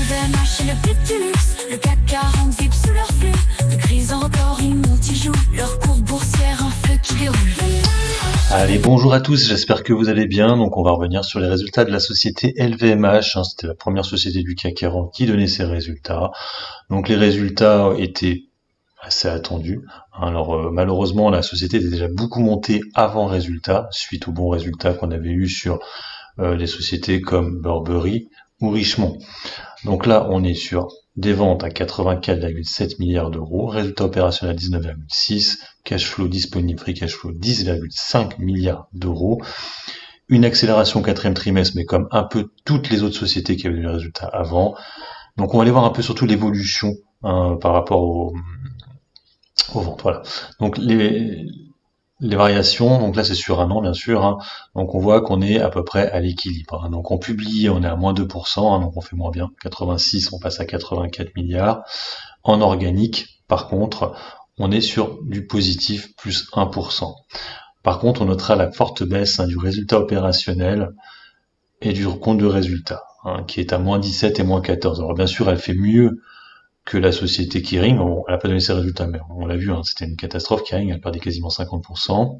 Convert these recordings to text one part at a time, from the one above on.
LVMH et le but du luxe. Le CAC 40 vibre sous leur flux. De crise en record, ils multijouent. Leur courbe boursière, un feu qui déroule. Allez, bonjour à tous, j'espère que vous allez bien. Donc on va revenir sur les résultats de la société LVMH. C'était la première société du CAC 40 qui donnait ses résultats. Donc les résultats étaient assez attendus. Alors malheureusement, la société était déjà beaucoup montée avant résultat, suite aux bons résultats qu'on avait eu sur des sociétés comme Burberry ou Richemont. Donc là, on est sur des ventes à 84,7 milliards d'euros, résultat opérationnel 19,6, cash flow disponible, free cash flow 10,5 milliards d'euros, une accélération au quatrième trimestre, mais comme un peu toutes les autres sociétés qui avaient eu les résultats avant. Donc on va aller voir un peu surtout l'évolution par rapport aux ventes. Voilà. Donc les variations, donc là c'est sur un an bien sûr, donc on voit qu'on est à peu près à l'équilibre. Donc on publie, on est à moins 2%, donc on fait moins bien. 86, on passe à 84 milliards. En organique, par contre, on est sur du positif plus 1%. Par contre, on notera la forte baisse du résultat opérationnel et du compte de résultat, qui est à moins 17 et moins 14. Alors bien sûr, elle fait mieux que la société Kering. Elle n'a pas donné ses résultats, mais on l'a vu, c'était une catastrophe. Kering, elle perdait quasiment 50%,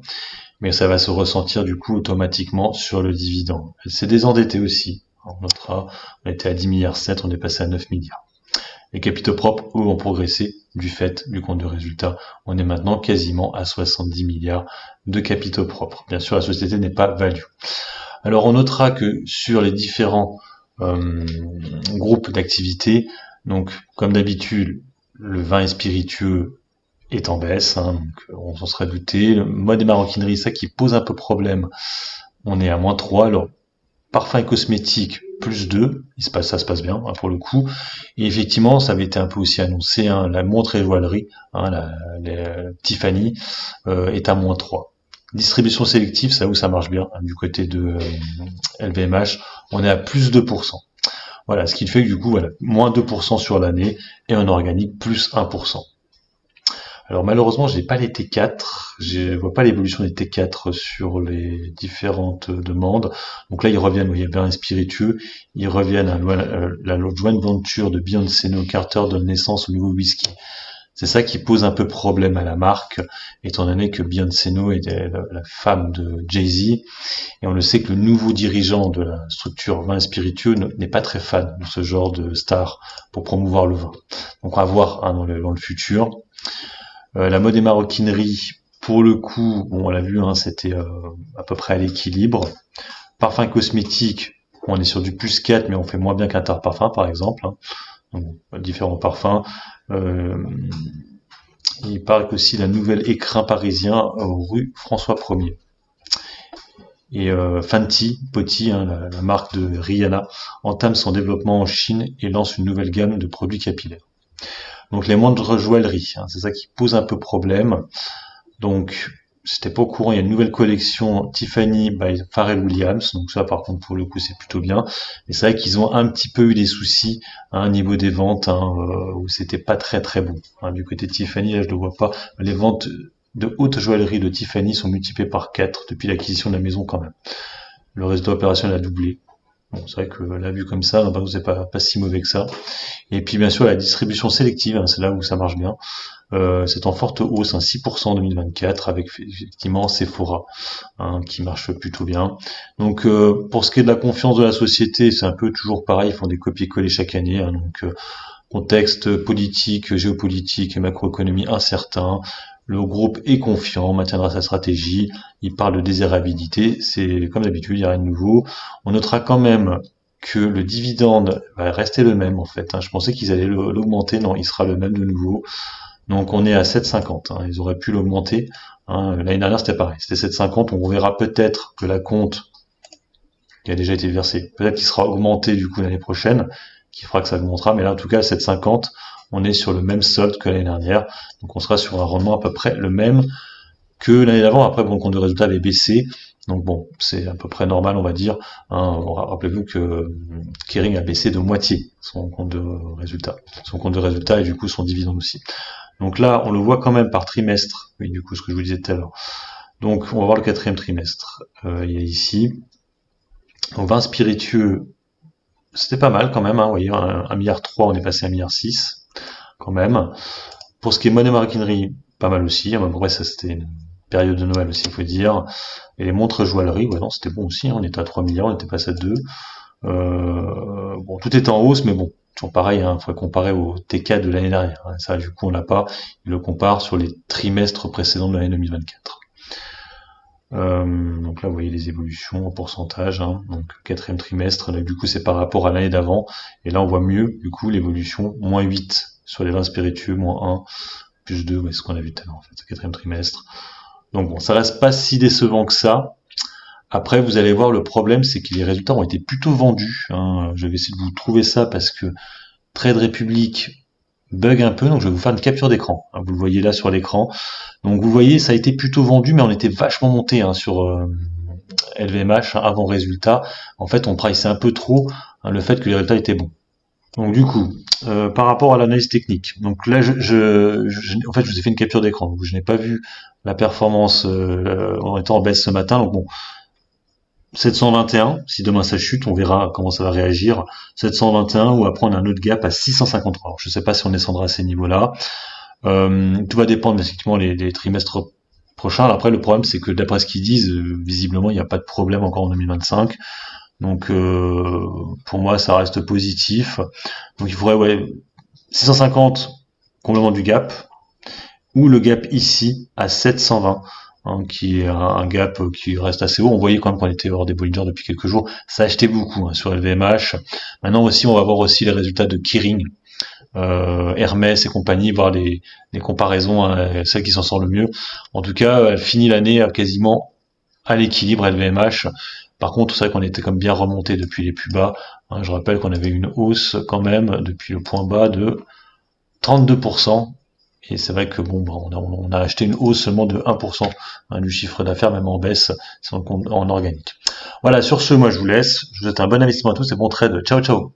mais ça va se ressentir du coup automatiquement sur le dividende. Elle s'est désendettée aussi. On notera, on était à 10 milliards 7, on est passé à 9 milliards. Les capitaux propres, eux, ont progressé du fait du compte de résultat. On est maintenant quasiment à 70 milliards de capitaux propres. Bien sûr, la société n'est pas value. Alors, on notera que sur les différents groupes d'activités, donc, comme d'habitude, le vin et spiritueux est en baisse, donc on s'en serait douté. Le mode et maroquinerie, ça qui pose un peu problème, on est à moins 3. Alors, parfum et cosmétiques, plus 2, ça se passe bien, pour le coup. Et effectivement, ça avait été un peu aussi annoncé, la montre et joaillerie, la Tiffany, est à moins 3. Distribution sélective, ça où ça marche bien, du côté de LVMH, on est à plus 2%. Voilà, ce qui fait que du coup, voilà, moins 2% sur l'année et en organique, plus 1%. Alors malheureusement, j'ai pas les T4, je vois pas l'évolution des T4 sur les différentes demandes. Donc là, ils reviennent, vous voyez bien les spiritueux, ils reviennent à la joint venture de Beyoncé Carter donne naissance au nouveau whisky. C'est ça qui pose un peu problème à la marque, étant donné que Beyoncé était la femme de Jay-Z, et on le sait que le nouveau dirigeant de la structure vin spiritueux n'est pas très fan de ce genre de star pour promouvoir le vin. Donc on va voir dans le futur. La mode et maroquinerie, pour le coup, bon, on l'a vu, c'était à peu près à l'équilibre. Parfum cosmétique, on est sur du plus 4, mais on fait moins bien qu'Interparfum, par exemple. Donc, différents parfums. Il paraît qu'aussi la nouvelle écrin parisien rue François 1er. Et Fenty Beauty, la marque de Rihanna, entame son développement en Chine et lance une nouvelle gamme de produits capillaires. Donc les montres joaillerie, c'est ça qui pose un peu problème. Donc c'était pas au courant, il y a une nouvelle collection Tiffany by Pharrell Williams, donc ça par contre pour le coup c'est plutôt bien. Et c'est vrai qu'ils ont un petit peu eu des soucis à un niveau des ventes où c'était pas très très bon. Du côté de Tiffany, là je le vois pas. Les ventes de haute joaillerie de Tiffany sont multipliées par 4 depuis l'acquisition de la maison quand même. Le résultat opérationnel a doublé. Bon, c'est vrai que la vue comme ça, c'est pas si mauvais que ça. Et puis bien sûr la distribution sélective, c'est là où ça marche bien. C'est en forte hausse, 6% en 2024, avec effectivement Sephora, qui marche plutôt bien. Donc pour ce qui est de la confiance de la société, c'est un peu toujours pareil, ils font des copier-coller chaque année. Donc contexte politique, géopolitique et macroéconomie incertain. Le groupe est confiant, maintiendra sa stratégie. Il parle de désirabilité, c'est comme d'habitude, il n'y a rien de nouveau. On notera quand même que le dividende va rester le même en fait. Je pensais qu'ils allaient l'augmenter, non, il sera le même de nouveau. Donc on est à 7,50. Ils auraient pu l'augmenter. L'année dernière c'était pareil, c'était 7,50. On verra peut-être que la compte qui a déjà été versée, peut-être qu'il sera augmenté du coup l'année prochaine, qui fera que ça augmentera. Mais là en tout cas 7,50. On est sur le même solde que l'année dernière, donc on sera sur un rendement à peu près le même que l'année d'avant. Après, bon, le compte de résultat avait baissé, donc bon, c'est à peu près normal, on va dire. Rappelez-vous que Kering a baissé de moitié son compte de résultat et du coup son dividende aussi. Donc là, on le voit quand même par trimestre. Oui, du coup, ce que je vous disais tout à l'heure. Donc, on va voir le quatrième trimestre. Il y a ici. Donc, vin spiritueux, c'était pas mal quand même, hein, vous voyez, 1,3 milliard, on est passé à 1,6 milliard quand même. Pour ce qui est monnaie maroquinerie, pas mal aussi, hein, ouais, ça c'était une période de Noël aussi, il faut dire. Et les montres joaillerie, ouais, non, c'était bon aussi, hein, on était à 3 milliards, on était passé à 2. Bon, tout est en hausse, mais bon, toujours pareil, il faut comparer au TK de l'année dernière, hein. Ça, du coup, on l'a pas. Il le compare sur les trimestres précédents de l'année 2024. Donc là, vous voyez les évolutions en pourcentage, hein. Donc quatrième trimestre, là, du coup, c'est par rapport à l'année d'avant. Et là, on voit mieux, du coup, l'évolution, moins 8 sur les vins spiritueux, moins 1, plus 2, ouais, c'est ce qu'on a vu tout à l'heure, en fait, quatrième trimestre. Donc bon, ça reste pas si décevant que ça. Après, vous allez voir, le problème, c'est que les résultats ont été plutôt vendus, hein. Je vais essayer de vous trouver ça parce que Trade Republic bug un peu, donc je vais vous faire une capture d'écran, hein. Vous le voyez là sur l'écran. Donc vous voyez, ça a été plutôt vendu, mais on était vachement monté, hein, sur LVMH, hein, avant résultat. En fait, on priceait un peu trop, hein, le fait que les résultats étaient bons. Donc du coup, par rapport à l'analyse technique, donc là, en fait, je vous ai fait une capture d'écran, donc je n'ai pas vu la performance en étant en baisse ce matin. Donc bon, 721, si demain ça chute, on verra comment ça va réagir. 721, ou après on a un autre gap à 653. Alors, je ne sais pas si on descendra à ces niveaux-là. Tout va dépendre effectivement les trimestres prochains. Alors, après, le problème, c'est que d'après ce qu'ils disent, visiblement, il n'y a pas de problème encore en 2025. Donc, pour moi, ça reste positif. Donc, il faudrait, ouais, 650, complément du gap, ou le gap ici à 720. Hein, qui est un gap qui reste assez haut. On voyait quand même qu'on était hors des Bollinger depuis quelques jours. Ça a acheté beaucoup, hein, sur LVMH. Maintenant aussi, on va voir aussi les résultats de Kering, Hermès et compagnie, voir les comparaisons, hein, celle qui s'en sort le mieux. En tout cas, elle finit l'année quasiment à l'équilibre LVMH. Par contre, c'est vrai qu'on était comme bien remonté depuis les plus bas, hein. Je rappelle qu'on avait une hausse quand même depuis le point bas de 32%. Et c'est vrai que bon, on a acheté une hausse seulement de 1%, hein, du chiffre d'affaires, même en baisse, c'est en organique. Voilà, sur ce, moi je vous laisse. Je vous souhaite un bon investissement à tous et bon trade. Ciao, ciao.